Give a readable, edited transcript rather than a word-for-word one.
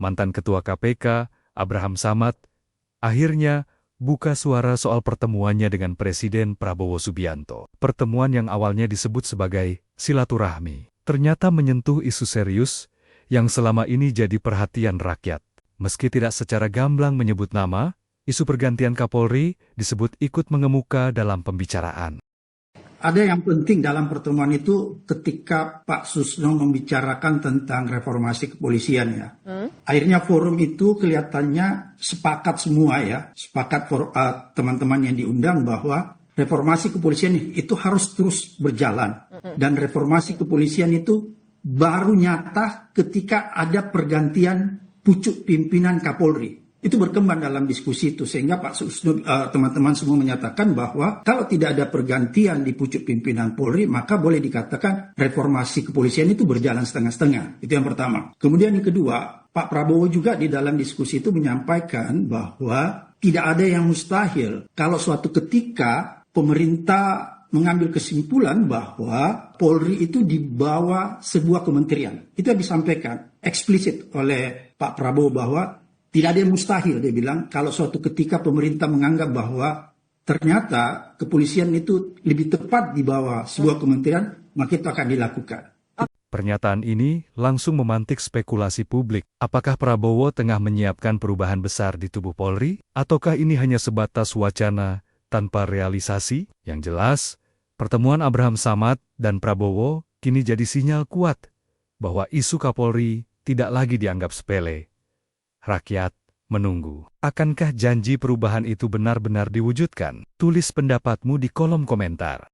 mantan Ketua KPK, Abraham Samad, akhirnya buka suara soal pertemuannya dengan Presiden Prabowo Subianto. Pertemuan yang awalnya disebut sebagai silaturahmi, ternyata menyentuh isu serius yang selama ini jadi perhatian rakyat. Meski tidak secara gamblang menyebut nama, isu pergantian Kapolri disebut ikut mengemuka dalam pembicaraan. Ada yang penting dalam pertemuan itu ketika Pak Susno membicarakan tentang reformasi kepolisian ya. Akhirnya forum itu kelihatannya sepakat semua ya, sepakat teman-teman yang diundang bahwa reformasi kepolisian itu harus terus berjalan. Dan reformasi kepolisian itu baru nyata ketika ada pergantian pucuk pimpinan Kapolri. Itu berkembang dalam diskusi itu sehingga Pak Susno, teman-teman semua menyatakan bahwa kalau tidak ada pergantian di pucuk pimpinan Polri maka boleh dikatakan reformasi kepolisian itu berjalan setengah-setengah. Itu yang pertama. Kemudian yang kedua, Pak Prabowo juga di dalam diskusi itu menyampaikan bahwa tidak ada yang mustahil kalau suatu ketika pemerintah mengambil kesimpulan bahwa Polri itu di bawah sebuah kementerian. Itu yang disampaikan eksplisit oleh Pak Prabowo bahwa tidak ada yang mustahil, dia bilang, kalau suatu ketika pemerintah menganggap bahwa ternyata kepolisian itu lebih tepat di bawah sebuah kementerian, maka itu akan dilakukan. Pernyataan ini langsung memantik spekulasi publik. Apakah Prabowo tengah menyiapkan perubahan besar di tubuh Polri? Ataukah ini hanya sebatas wacana tanpa realisasi? Yang jelas, pertemuan Abraham Samad dan Prabowo kini jadi sinyal kuat bahwa isu Kapolri tidak lagi dianggap sepele. Rakyat menunggu. Akankah janji perubahan itu benar-benar diwujudkan? Tulis pendapatmu di kolom komentar.